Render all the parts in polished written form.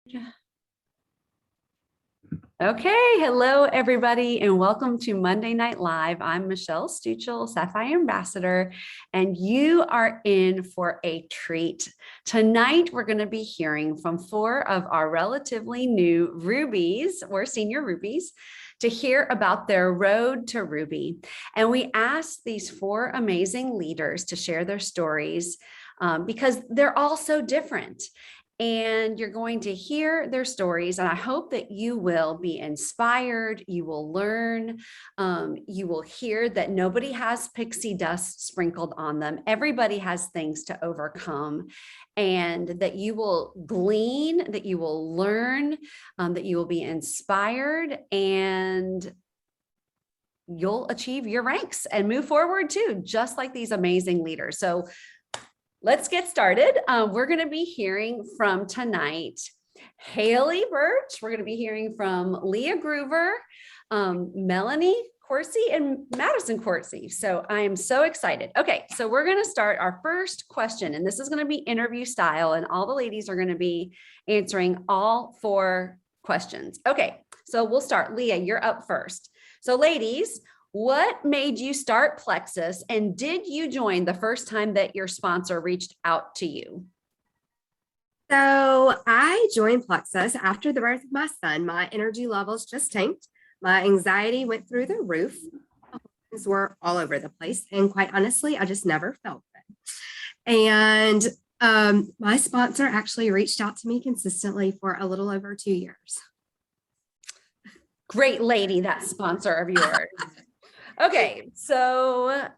Okay, hello everybody, and welcome to Monday Night Live. I'm Michele Stuchell, Sapphire Ambassador, and you are in for a treat. Tonight, we're going to be hearing from 4 of our relatively new Rubies, or senior Rubies, to hear about their road to Ruby. And we asked these 4 amazing leaders to share their stories because they're all so different. And you're going to hear their stories. And I hope that you will be inspired. You will learn. You will hear that nobody has pixie dust sprinkled on them. Everybody has things to overcome. And that you will glean, that you will learn, that you will be inspired, and you'll achieve your ranks and move forward too, just like these amazing leaders. So let's get started. We're going to be hearing from tonight, Haley Burch. We're going to be hearing from Leah Groover, Melanie Coursey, and Madison Courtney. So I am so excited. Okay, so we're going to start our first question, and this is going to be interview style, and all the ladies are going to be answering all 4 questions. Okay, so we'll start. Leah, you're up first. So ladies, what made you start Plexus, and did you join the first time that your sponsor reached out to you? So I joined Plexus after the birth of my son. My energy levels just tanked. My anxiety went through the roof. Things were all over the place. And quite honestly, I just never felt good. And my sponsor actually reached out to me consistently for a little over 2 years. Great lady, that sponsor of yours. Okay, so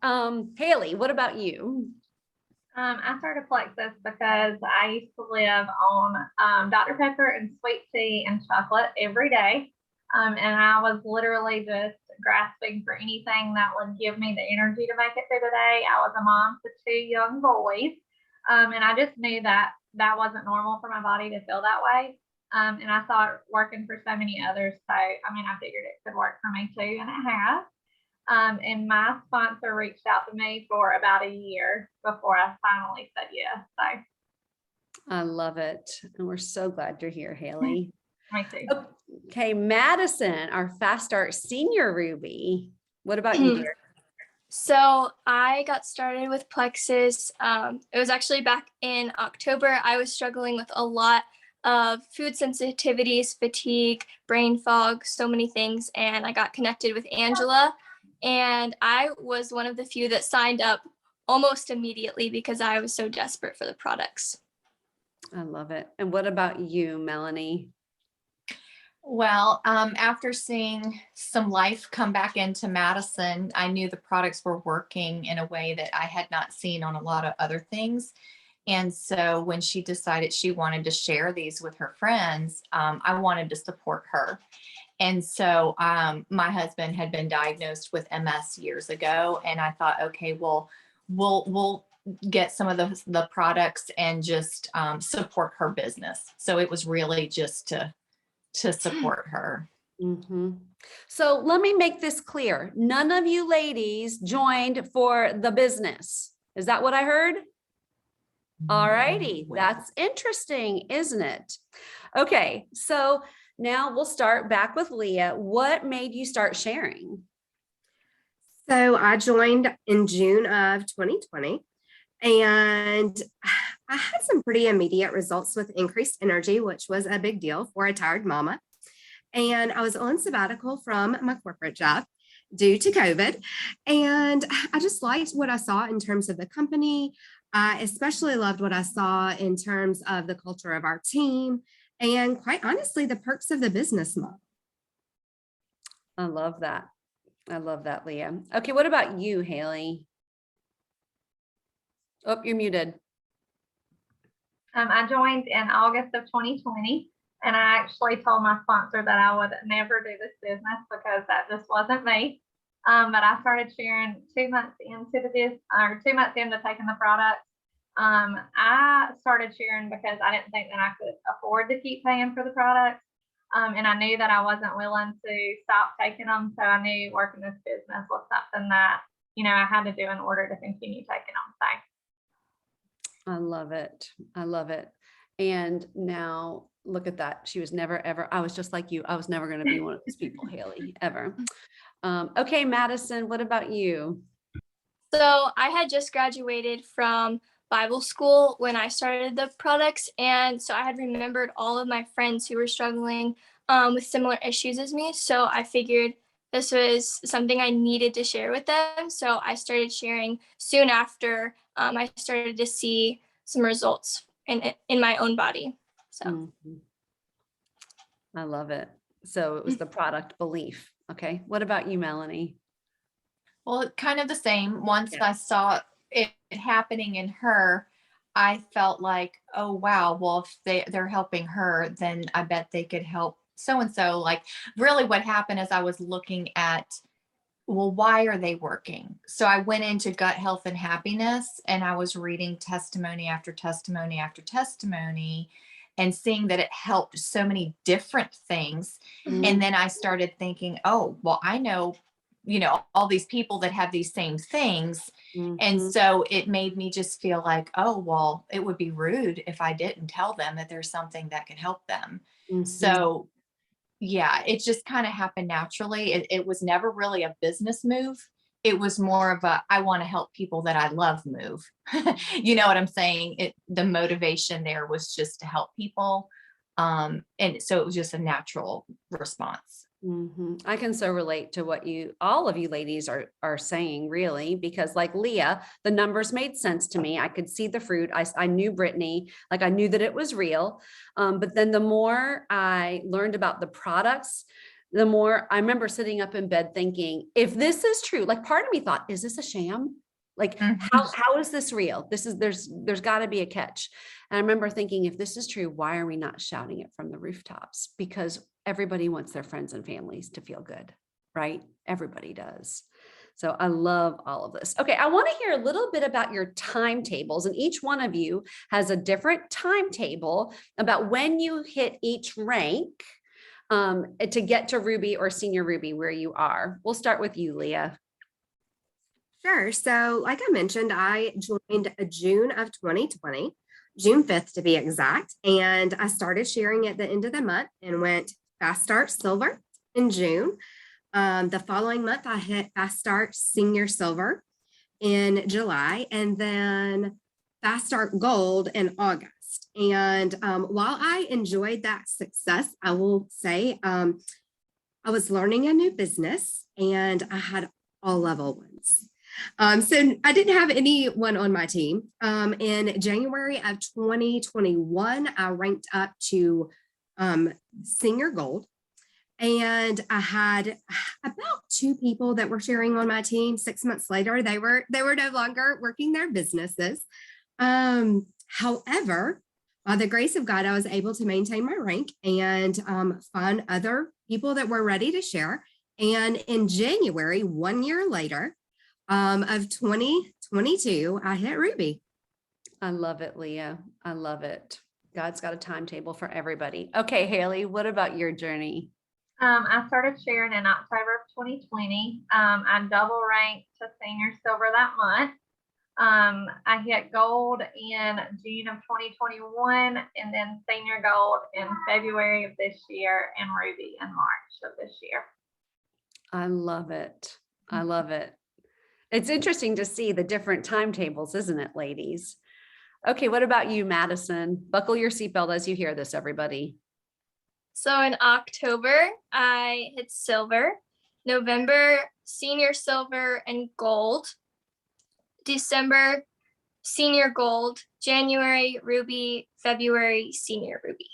Haley, what about you? I started Plexus because I used to live on Dr. Pepper and sweet tea and chocolate every day. And I was literally just grasping for anything that would give me the energy to make it through the day. I was a mom to 2 young boys. And I just knew that that wasn't normal for my body to feel that way. And I saw it working for so many others. So, I figured it could work for me too, and it has. And my sponsor reached out to me for about a year before I finally said yes. So I love it. And we're so glad you're here, Haley. Me too. Okay, Madison, our Fast Start senior Ruby. What about you, dear? So I got started with Plexus. It was actually back in October. I was struggling with a lot of food sensitivities, fatigue, brain fog, so many things. And I got connected with Angela. And I was one of the few that signed up almost immediately because I was so desperate for the products. I love it. And what about you, Melanie? Well, after seeing some life come back into Madison, I knew the products were working in a way that I had not seen on a lot of other things. And so when she decided she wanted to share these with her friends, I wanted to support her. And so my husband had been diagnosed with MS years ago. And I thought, okay, well, we'll get some of the products and just support her business. So it was really just to support her. Mm-hmm. So let me make this clear. None of you ladies joined for the business. Is that what I heard? All righty. That's interesting, isn't it? Okay. So now we'll start back with Leah. What made you start sharing? So I joined in June of 2020, and I had some pretty immediate results with increased energy, which was a big deal for a tired mama. And I was on sabbatical from my corporate job due to COVID. And I just liked what I saw in terms of the company. I especially loved what I saw in terms of the culture of our team and, quite honestly, the perks of the business model. I love that. I love that, Leah. Okay, what about you, Haley? Oh, you're muted. I joined in August of 2020, and I actually told my sponsor that I would never do this business because that just wasn't me. But I started sharing 2 months into the business, or 2 months into taking the product. I started sharing because I didn't think that I could afford to keep paying for the products. And I knew that I wasn't willing to stop taking them. So I knew working this business was something that, I had to do in order to continue taking them. So I love it. I love it. And now look at that. She was never, ever, I was just like you. I was never going to be one of those people, Haley, ever. Okay, Madison, what about you? So I had just graduated from Bible school when I started the products. And so I had remembered all of my friends who were struggling with similar issues as me. So I figured this was something I needed to share with them. So I started sharing soon after I started to see some results in my own body. So Mhm. I love it. So it was the product belief. Okay. What about you, Melanie? Well, kind of the same. Once Yeah. I saw it happening in her, I felt like, oh wow, well, if they're helping her, then I bet they could help so and so. Like, really what happened is I was looking at, well, why are they working? So I went into gut health and happiness, and I was reading testimony after testimony after testimony and seeing that it helped so many different things. And then I started thinking, oh, well, I know, all these people that have these same things. And Mhm. so it made me just feel like, oh, well, it would be rude if I didn't tell them that there's something that could help them. Mhm. So yeah, it just kind of happened naturally. It was never really a business move. It was more of a, I want to help people that I love move. You know what I'm saying? The motivation there was just to help people. And so it was just a natural response. Mhm. I can so relate to what all of you ladies are saying, really, because like Leah, the numbers made sense to me. I could see the fruit. I knew Brittany, like I knew that it was real. But then the more I learned about the products, the more I remember sitting up in bed thinking, if this is true, like part of me thought, is this a sham? Like Mhm. how is this real? There's got to be a catch. And I remember thinking, if this is true, why are we not shouting it from the rooftops? Because everybody wants their friends and families to feel good, right? Everybody does. So I love all of this. Okay, I want to hear a little bit about your timetables, and each one of you has a different timetable about when you hit each rank to get to Ruby or Senior Ruby where you are. We'll start with you, Leah. Sure. So, like I mentioned, I joined June of 2020, June 5th to be exact. And I started sharing at the end of the month and went Fast Start Silver in June. The following month, I hit Fast Start Senior Silver in July, and then Fast Start Gold in August. And while I enjoyed that success, I will say I was learning a new business and I had all level ones. So I didn't have anyone on my team. In January of 2021, I ranked up to Senior Gold. And I had about 2 people that were sharing on my team. 6 months later, they were no longer working their businesses. However, by the grace of God, I was able to maintain my rank and find other people that were ready to share. And in January, 1 year later, of 2022, I hit Ruby. I love it, Leah. I love it. God's got a timetable for everybody. Okay, Haley, what about your journey? I started sharing in October of 2020. I double ranked to Senior Silver that month. I hit gold in June of 2021, and then Senior Gold in February of this year, and Ruby in March of this year. I love it. I love it. It's interesting to see the different timetables, isn't it, ladies? Okay, what about you, Madison? Buckle your seatbelt as you hear this, everybody. So in October, I hit silver, November, senior silver and gold, December, senior gold, January, ruby, February, senior ruby.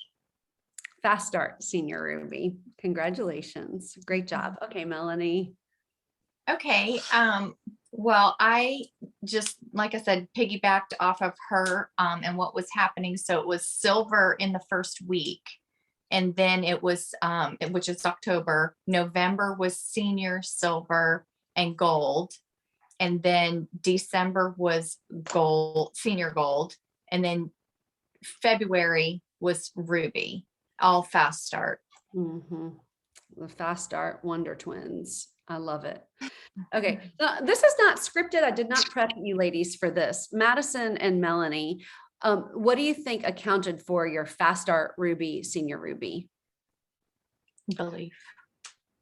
Fast start, Senior Ruby. Congratulations. Great job. Okay, Melanie. Okay. Well, I just, like I said, piggybacked off of her and what was happening. So it was silver in the first week. And then it was, which is October. November was senior silver and gold. And then December was gold, senior gold. And then February was ruby, all fast start. Mm-hmm. The Fast Start Wonder Twins. I love it. Okay, this is not scripted. I did not prep you ladies for this. Madison and Melanie, What do you think accounted for your fast start Ruby, senior Ruby? Belief.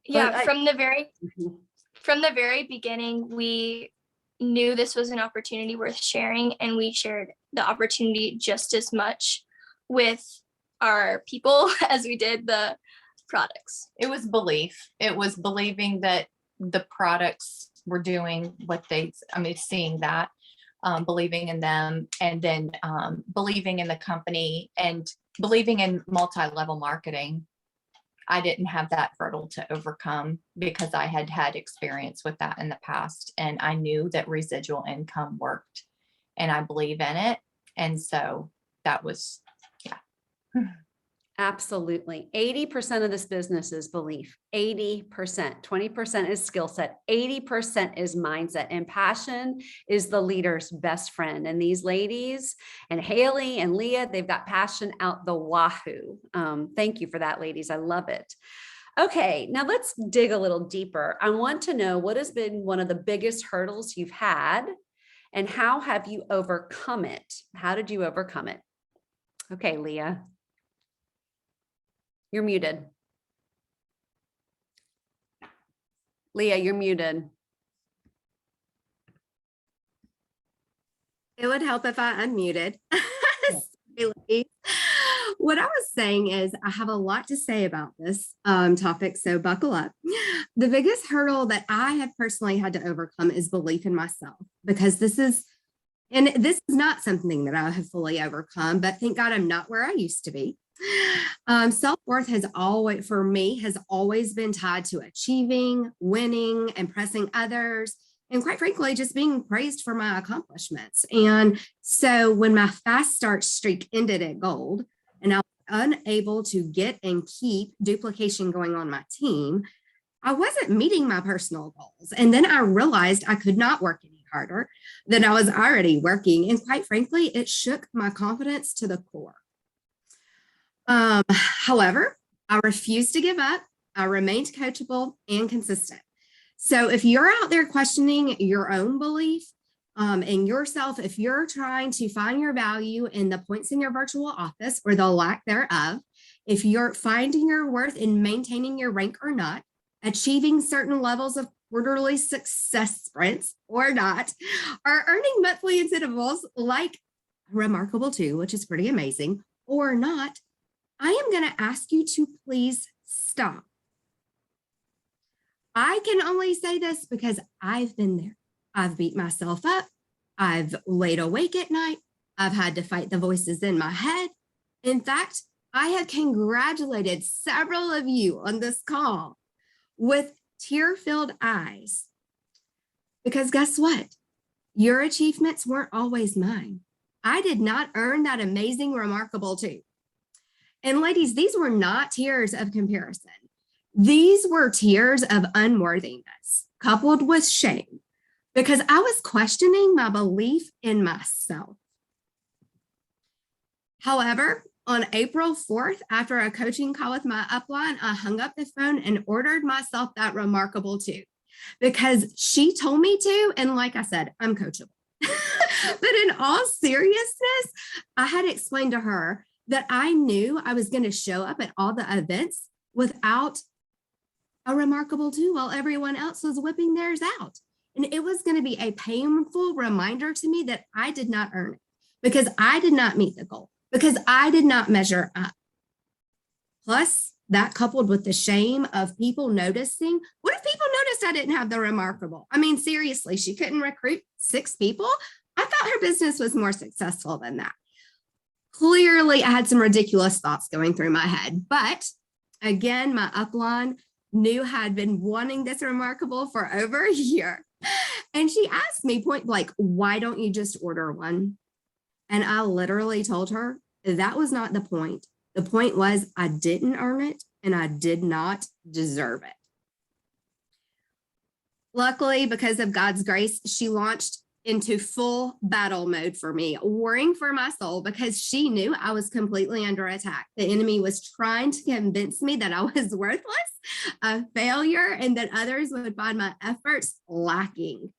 Yeah, I- from the very Mhm. beginning, we knew this was an opportunity worth sharing, and we shared the opportunity just as much with our people as we did the products. It was belief. It was believing that the products were doing what seeing that, believing in them, and then believing in the company and believing in multi-level marketing. I didn't have that hurdle to overcome because I had had experience with that in the past, and I knew that residual income worked, and I believe in it. And so that was, yeah. Absolutely. 80% of this business is belief. 80%, 20% is skill set, 80% is mindset, and passion is the leader's best friend. And these ladies and Haley and Leah, they've got passion out the wahoo. Thank you for that, ladies. I love it. Okay, now let's dig a little deeper. I want to know what has been one of the biggest hurdles you've had and how have you overcome it? How did you overcome it? Okay, Leah. You're muted. Leah, you're muted. It would help if I unmuted. What I was saying is I have a lot to say about this topic, so buckle up. The biggest hurdle that I have personally had to overcome is belief in myself, because this is not something that I have fully overcome, but thank God I'm not where I used to be. Self-worth has always been tied to achieving, winning, impressing others, and quite frankly, just being praised for my accomplishments. And so when my fast start streak ended at gold and I was unable to get and keep duplication going on my team, I wasn't meeting my personal goals. And then I realized I could not work any harder than I was already working. And quite frankly, it shook my confidence to the core. However, I refused to give up. I remained coachable and consistent. So if you're out there questioning your own belief in yourself, if you're trying to find your value in the points in your virtual office or the lack thereof, if you're finding your worth in maintaining your rank or not, achieving certain levels of quarterly success sprints or not, or earning monthly incentives like Remarkable 2, which is pretty amazing, or not, I am going to ask you to please stop. I can only say this because I've been there. I've beat myself up. I've laid awake at night. I've had to fight the voices in my head. In fact, I have congratulated several of you on this call with tear-filled eyes. Because guess what? Your achievements weren't always mine. I did not earn that amazing Remarkable 2. And ladies, these were not tears of comparison. These were tears of unworthiness coupled with shame because I was questioning my belief in myself. However, on April 4th, after a coaching call with my upline, I hung up the phone and ordered myself that Remarkable 2 because she told me to. And like I said, I'm coachable. But in all seriousness, I had explained to her that I knew I was going to show up at all the events without a Remarkable 2 while everyone else was whipping theirs out. And it was going to be a painful reminder to me that I did not earn it because I did not meet the goal, because I did not measure up. Plus, that coupled with the shame of people noticing, what if people noticed I didn't have the Remarkable? I mean, seriously, she couldn't recruit 6 people. I thought her business was more successful than that. Clearly, I had some ridiculous thoughts going through my head, but again, my upline knew I had been wanting this Remarkable for over a year. And she asked me point blank, why don't you just order one? And I literally told her that was not the point. The point was I didn't earn it and I did not deserve it. Luckily, because of God's grace, she launched into full battle mode for me, warring for my soul because she knew I was completely under attack. The enemy was trying to convince me that I was worthless, a failure, and that others would find my efforts lacking.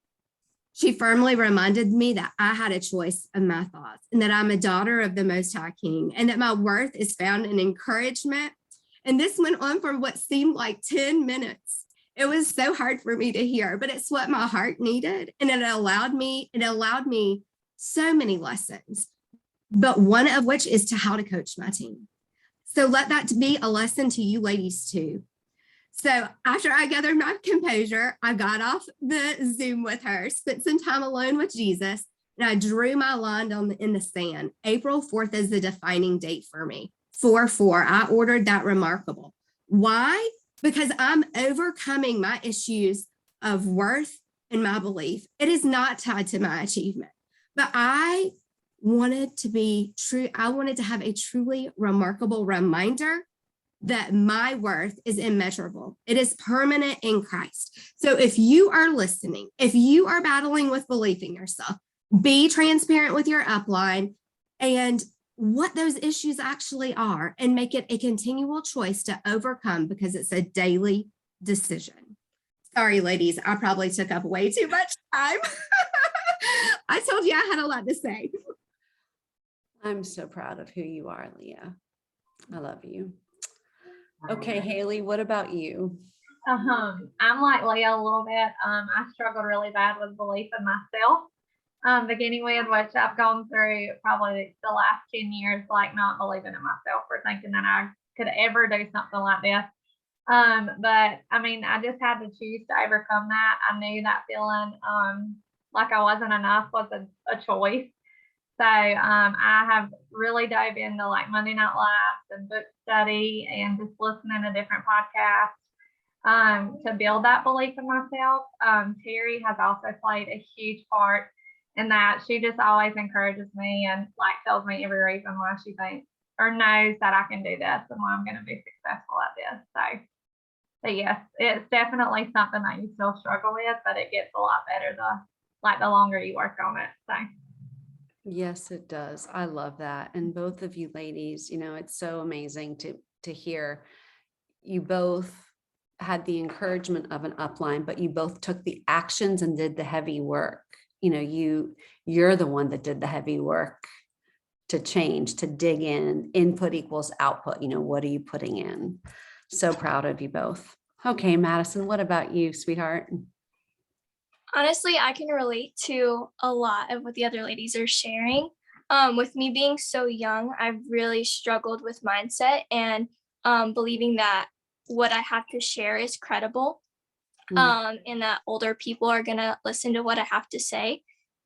She firmly reminded me that I had a choice of my thoughts and that I'm a daughter of the Most High King and that my worth is found in encouragement. And this went on for what seemed like 10 minutes. It was so hard for me to hear, but it's what my heart needed. And it allowed me so many lessons, but one of which is to how to coach my team. So let that be a lesson to you ladies too. So after I gathered my composure, I got off the Zoom with her, spent some time alone with Jesus, and I drew my line in the sand. April 4th is the defining date for me. 4-4, I ordered that remarkable. Why? Because I'm overcoming my issues of worth and my belief. It is not tied to my achievement, but I wanted to be true. I wanted to have a truly remarkable reminder that my worth is immeasurable. It is permanent in Christ. So if you are listening, if you are battling with belief in yourself, be transparent with your upline and what those issues actually are and make it a continual choice to overcome because it's a daily decision. Sorry, ladies, I probably took up way too much time. I told you I had a lot to say. I'm so proud of who you are, Leah. I love you. Okay, Haley, what about you? I'm like Leah a little bit. I struggled really bad with belief in myself. Beginning with which I've gone through probably the last 10 years, like not believing in myself or thinking that I could ever do something like this. But I mean, I just had to choose to overcome that. I knew that feeling like I wasn't enough was a choice. So I have really dove into like Monday Night Lives and book study and just listening to different podcasts to build that belief in myself. Terry has also played a huge part in that. She just always encourages me and like tells me every reason why she thinks or knows that I can do this and why I'm going to be successful at this. So yes, it's definitely something that you still struggle with, but it gets a lot better the longer you work on it. So. Yes, it does. I love that. And both of you ladies, it's so amazing to hear you both had the encouragement of an upline, but you both took the actions and did the heavy work. You're the one that did the heavy work to change, to dig in. Input equals output. What are you putting in? So proud of you both. Okay, Madison, what about you, sweetheart? Honestly, I can relate to a lot of what the other ladies are sharing. With me being so young, I've really struggled with mindset and believing that what I have to share is credible, and that older people are going to listen to what I have to say.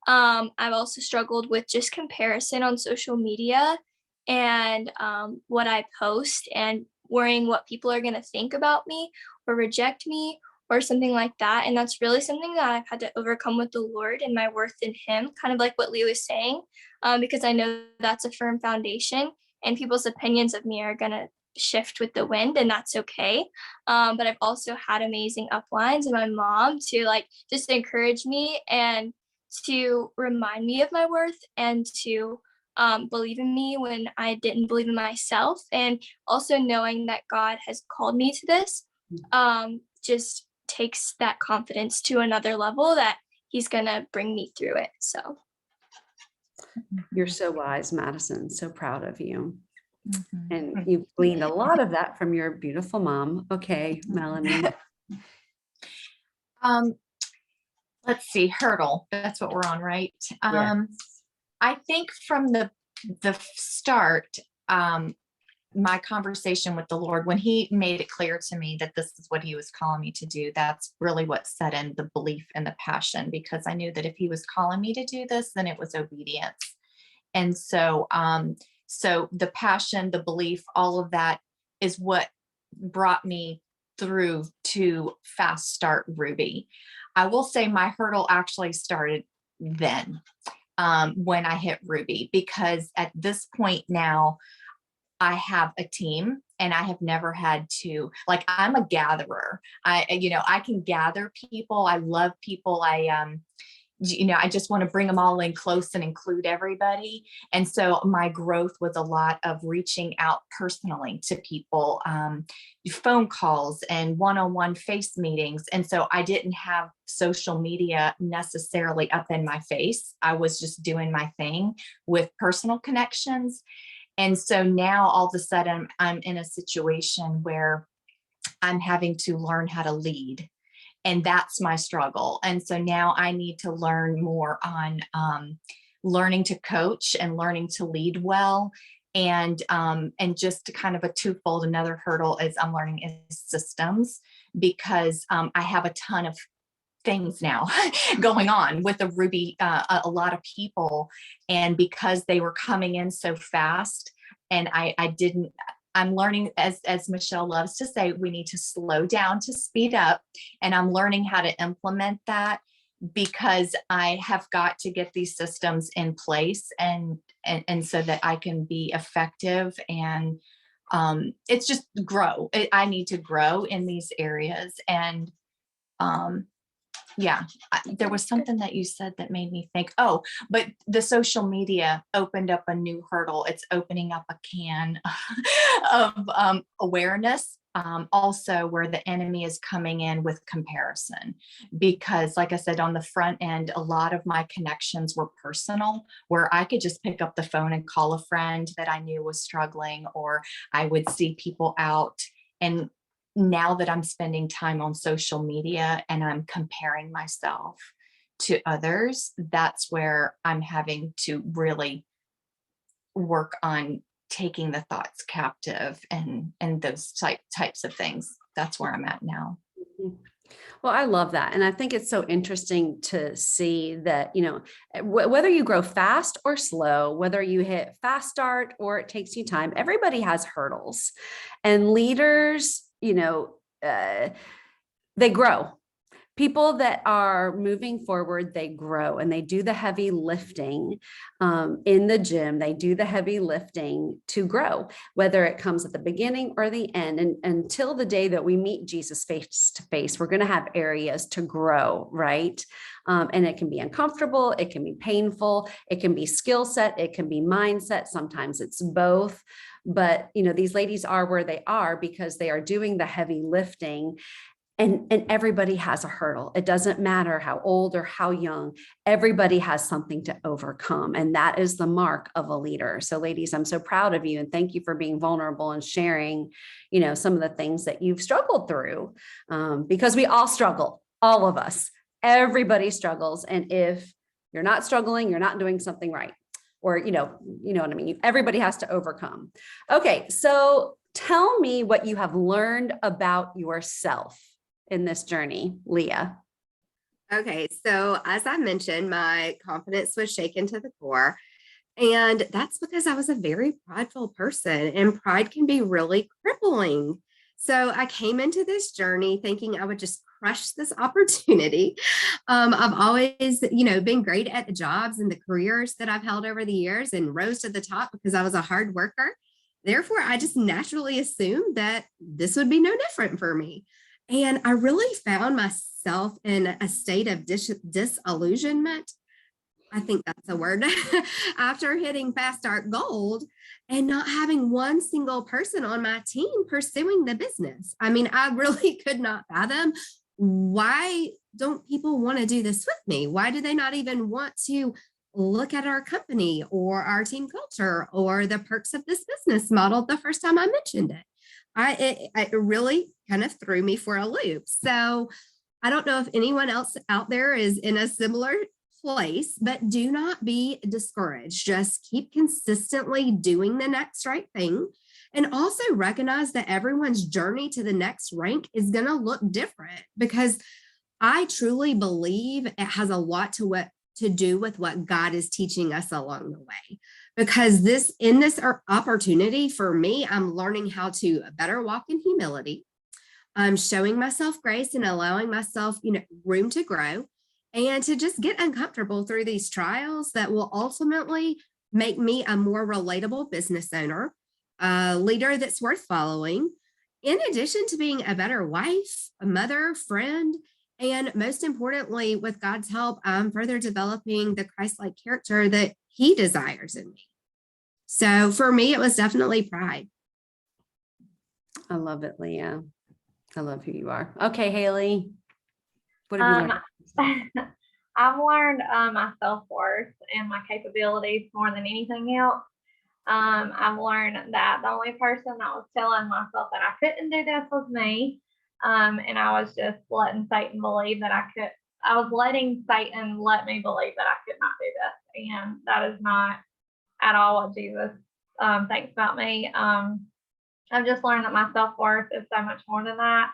I've also struggled with just comparison on social media and what I post and worrying what people are going to think about me or reject me or something like that. And that's really something that I've had to overcome with the Lord and my worth in Him, kind of like what Leah was saying, because I know that's a firm foundation and people's opinions of me are going to shift with the wind, and that's okay. But I've also had amazing uplines and my mom to like just encourage me and to remind me of my worth and to believe in me when I didn't believe in myself. And also knowing that God has called me to this just takes that confidence to another level that He's going to bring me through it. So you're so wise, Madison. So proud of you. Mm-hmm. And you've gleaned a lot of that from your beautiful mom. Okay, Melanie. Let's see, hurdle. That's what we're on, right? Yes. I think from the start, my conversation with the Lord, when He made it clear to me that this is what He was calling me to do, that's really what set in the belief and the passion, because I knew that if He was calling me to do this, then it was obedience. And so, so the passion, the belief, all of that is what brought me through to fast start Ruby. I will say my hurdle actually started then when I hit Ruby, because at this point now I have a team and I have never had to, like, I'm a gatherer. I can gather people. I love people. I just want to bring them all in close and include everybody. And so my growth was a lot of reaching out personally to people, phone calls and one-on-one face meetings. And so I didn't have social media necessarily up in my face. I was just doing my thing with personal connections. And so now all of a sudden I'm in a situation where I'm having to learn how to lead. And that's my struggle. And so now I need to learn more on learning to coach and learning to lead well. And just kind of a twofold, another hurdle is I'm learning is systems, because I have a ton of things now going on with a lot of people. And because they were coming in so fast, and I'm learning, as Michelle loves to say, we need to slow down to speed up. And I'm learning how to implement that, because I have got to get these systems in place and so that I can be effective. And it's just grow. I need to grow in these areas. And yeah, there was something that you said that made me think, but the social media opened up a new hurdle. It's opening up a can of awareness, also where the enemy is coming in with comparison. Because like I said, on the front end, a lot of my connections were personal, where I could just pick up the phone and call a friend that I knew was struggling, or I would see people out. And now that I'm spending time on social media and I'm comparing myself to others, that's where I'm having to really work on taking the thoughts captive and those types of things. That's where I'm at now. Well, I love that. And I think it's so interesting to see that, whether you grow fast or slow, whether you hit fast start or it takes you time, everybody has hurdles. And leaders, they grow. People that are moving forward, they grow and they do the heavy lifting in the gym. They do the heavy lifting to grow, whether it comes at the beginning or the end. And until the day that we meet Jesus face to face, we're going to have areas to grow, right? And it can be uncomfortable. It can be painful. It can be skill set. It can be mindset. Sometimes it's both. But, these ladies are where they are because they are doing the heavy lifting. And everybody has a hurdle. It doesn't matter how old or how young, everybody has something to overcome. And that is the mark of a leader. So ladies, I'm so proud of you. And thank you for being vulnerable and sharing, some of the things that you've struggled through, because we all struggle, all of us, everybody struggles. And if you're not struggling, you're not doing something right. Or, you know what I mean? Everybody has to overcome. Okay. So tell me what you have learned about yourself in this journey, Leah. Okay, so as I mentioned, my confidence was shaken to the core. And that's because I was a very prideful person, and pride can be really crippling. So I came into this journey thinking I would just crush this opportunity. I've always, been great at the jobs and the careers that I've held over the years and rose to the top because I was a hard worker. Therefore, I just naturally assumed that this would be no different for me. And I really found myself in a state of disillusionment. I think that's a word. After hitting Fast Start Gold and not having one single person on my team pursuing the business. I mean, I really could not fathom, why don't people want to do this with me? Why do they not even want to look at our company or our team culture or the perks of this business model the first time I mentioned it? It really kind of threw me for a loop. So I don't know if anyone else out there is in a similar place, but do not be discouraged. Just keep consistently doing the next right thing. And also recognize that everyone's journey to the next rank is going to look different, because I truly believe it has a lot to do with what God is teaching us along the way. Because in this opportunity for me, I'm learning how to better walk in humility. I'm showing myself grace and allowing myself, room to grow and to just get uncomfortable through these trials that will ultimately make me a more relatable business owner, a leader that's worth following, in addition to being a better wife, a mother, friend, And most importantly, with God's help, I'm further developing the Christ-like character that He desires in me. So for me, it was definitely pride. I love it, Leah. I love who you are. Okay, Haley. What have you learned? I've learned my self-worth and my capabilities more than anything else. I've learned that the only person that was telling myself that I couldn't do this was me. And I was just letting Satan believe that I was letting Satan let me believe that I could not do this. And that is not at all what Jesus thinks about me. I've just learned that my self-worth is so much more than that.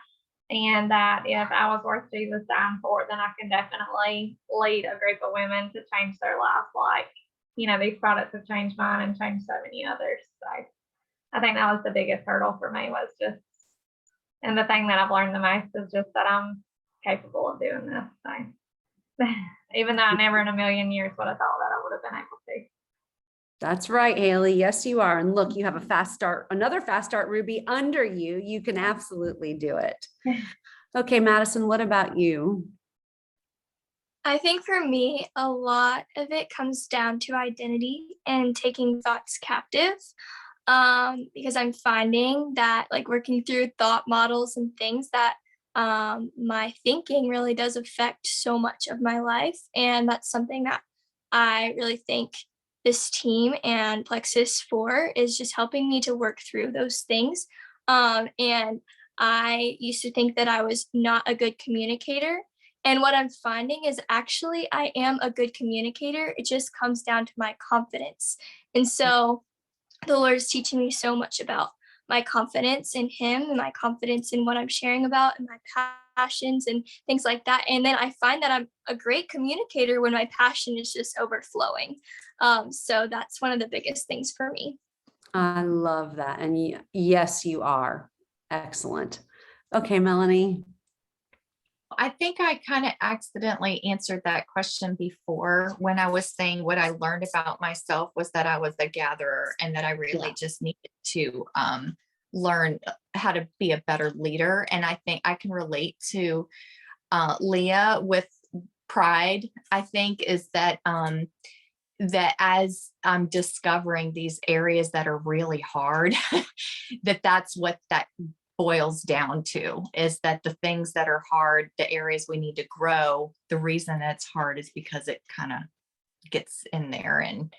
And that if I was worth Jesus dying for, then I can definitely lead a group of women to change their lives. Like, these products have changed mine and changed so many others. So I think that was the biggest hurdle for me, was just, and the thing that I've learned the most is just that I'm capable of doing this. So even though I never in a million years would have thought that I would have been able to. That's right, Haley. Yes, you are. And look, you have a fast start, another fast start Ruby under you. You can absolutely do it. Okay, Madison, what about you? I think for me, a lot of it comes down to identity and taking thoughts captive. Because I'm finding that, like, working through thought models and things, that my thinking really does affect so much of my life. And that's something that I really think this team and Plexus for, is just helping me to work through those things. And I used to think that I was not a good communicator. And what I'm finding is actually I am a good communicator. It just comes down to my confidence. And so the Lord is teaching me so much about my confidence in Him and my confidence in what I'm sharing about and my passions and things like that. And then I find that I'm a great communicator when my passion is just overflowing. So that's one of the biggest things for me. I love that. And yes, you are. Excellent. Okay, Melanie. I think I kind of accidentally answered that question before when I was saying what I learned about myself was that I was a gatherer and that I really just needed to learn how to be a better leader. And I think I can relate to Leah with pride. I think is that that as I'm discovering these areas that are really hard, that's what that boils down to, is that the things that are hard, the areas we need to grow, the reason it's hard is because it kind of gets in there. And,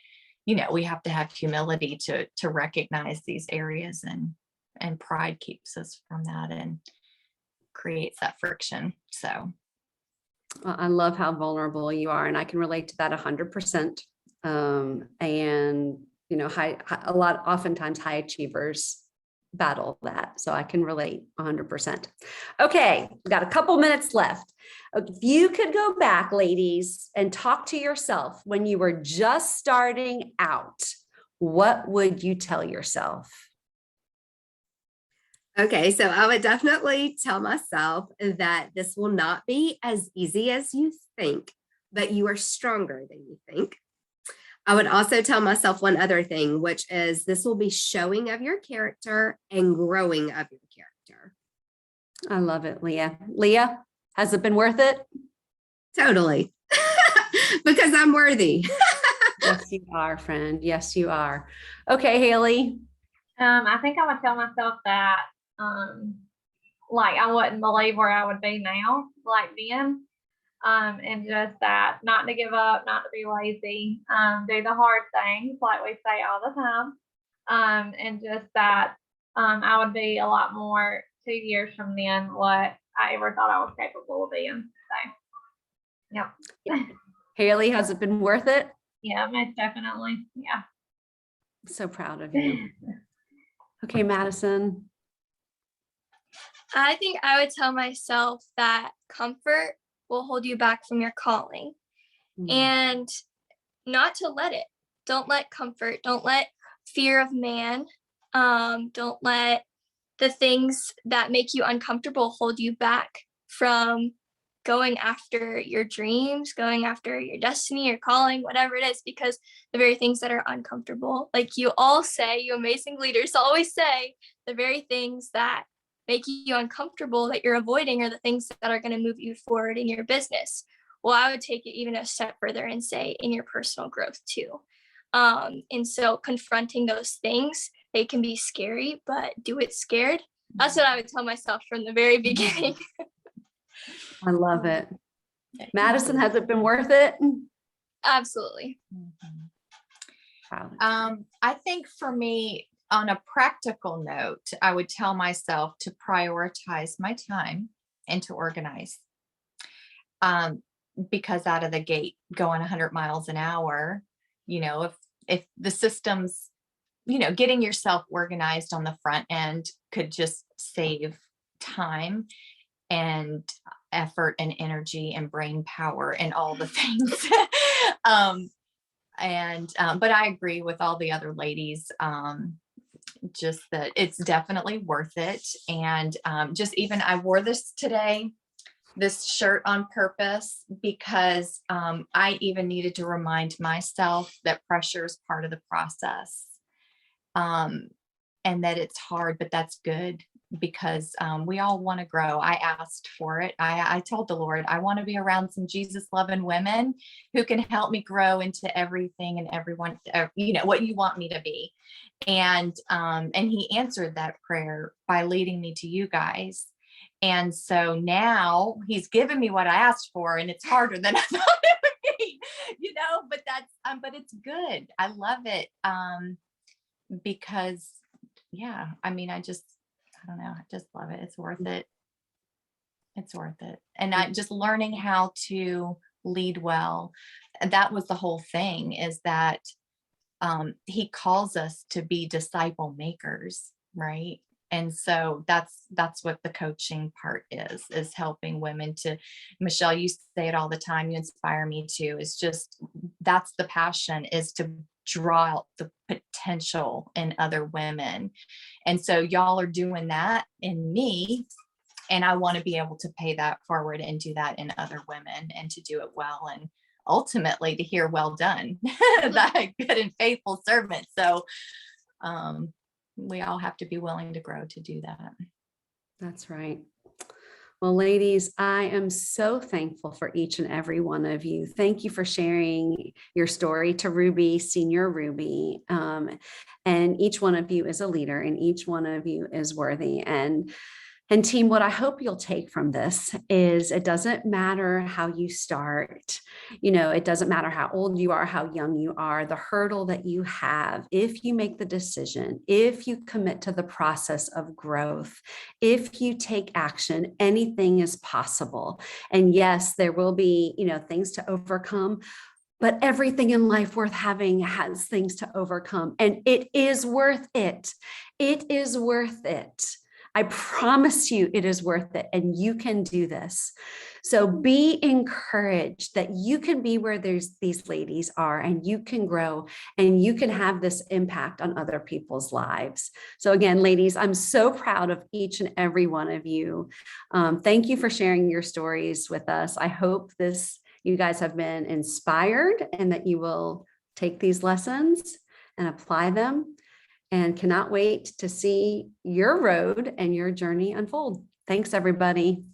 we have to have humility to recognize these areas, and pride keeps us from that and creates that friction. So I love how vulnerable you are, and I can relate to that 100%. And oftentimes high achievers battle that. So I can relate 100%. Okay, we've got a couple minutes left. If you could go back, ladies, and talk to yourself when you were just starting out, what would you tell yourself? Okay, so I would definitely tell myself that this will not be as easy as you think, but you are stronger than you think. I would also tell myself one other thing, which is this will be showing of your character and growing of your character. I love it, Leah. Leah, has it been worth it? Totally. Because I'm worthy. Yes, you are, friend. Yes, you are. Okay, Haley. I think I would tell myself that, like, I wouldn't believe where I would be now, like then. And just that, not to give up, not to be lazy, do the hard things like we say all the time. And just that I would be a lot more 2 years from then what I ever thought I was capable of being. So, yep. Haley, has it been worth it? Yeah, most definitely. Yeah. So proud of you. Okay, Madison. I think I would tell myself that comfort will hold you back from your calling, and not to let it. Don't let comfort, don't let fear of man, don't let the things that make you uncomfortable hold you back from going after your dreams, going after your destiny, your calling, whatever it is, because the very things that are uncomfortable, like you all say, you amazing leaders always say, the very things that make you uncomfortable that you're avoiding are the things that are going to move you forward in your business. Well, I would take it even a step further and say in your personal growth too. And so confronting those things, they can be scary, but do it scared. That's what I would tell myself from the very beginning. I love it. Madison, has it been worth it? Absolutely. I think for me, on a practical note, I would tell myself to prioritize my time and to organize. Because out of the gate, going 100 miles an hour, if the systems, getting yourself organized on the front end could just save time and effort and energy and brain power and all the things. But I agree with all the other ladies, just that it's definitely worth it. And just even I wore this today, this shirt on purpose, because I even needed to remind myself that pressure is part of the process, and that it's hard, but that's good, because we all want to grow. I asked for it. I told the Lord, I want to be around some Jesus loving women who can help me grow into everything and everyone, what you want me to be. And he answered that prayer by leading me to you guys. And so now he's given me what I asked for, and it's harder than I thought it would be, but but it's good. I love it. Because I don't know. I just love it. It's worth it. It's worth it. And I just learning how to lead well. And that was the whole thing, is that he calls us to be disciple makers, right? And so that's what the coaching part is helping women to, Michelle, you say it all the time, you inspire me too. It's just, that's the passion, is to draw out the potential in other women. And so y'all are doing that in me, and I want to be able to pay that forward and do that in other women, and to do it well, and ultimately to hear well done, thy good and faithful servant. So we all have to be willing to grow to do that. That's right. Well, ladies, I am so thankful for each and every one of you. Thank you for sharing your story to Ruby, Senior Ruby. And each one of you is a leader, and each one of you is worthy. And team, what I hope you'll take from this is, it doesn't matter how you start, it doesn't matter how old you are, how young you are, the hurdle that you have, if you make the decision, if you commit to the process of growth, if you take action, anything is possible. And yes, there will be, things to overcome, but everything in life worth having has things to overcome, and it is worth it. It is worth it. I promise you it is worth it, and you can do this. So be encouraged that you can be where these ladies are, and you can grow, and you can have this impact on other people's lives. So again, ladies, I'm so proud of each and every one of you. Thank you for sharing your stories with us. I hope you guys have been inspired, and that you will take these lessons and apply them, and cannot wait to see your road and your journey unfold. Thanks, everybody.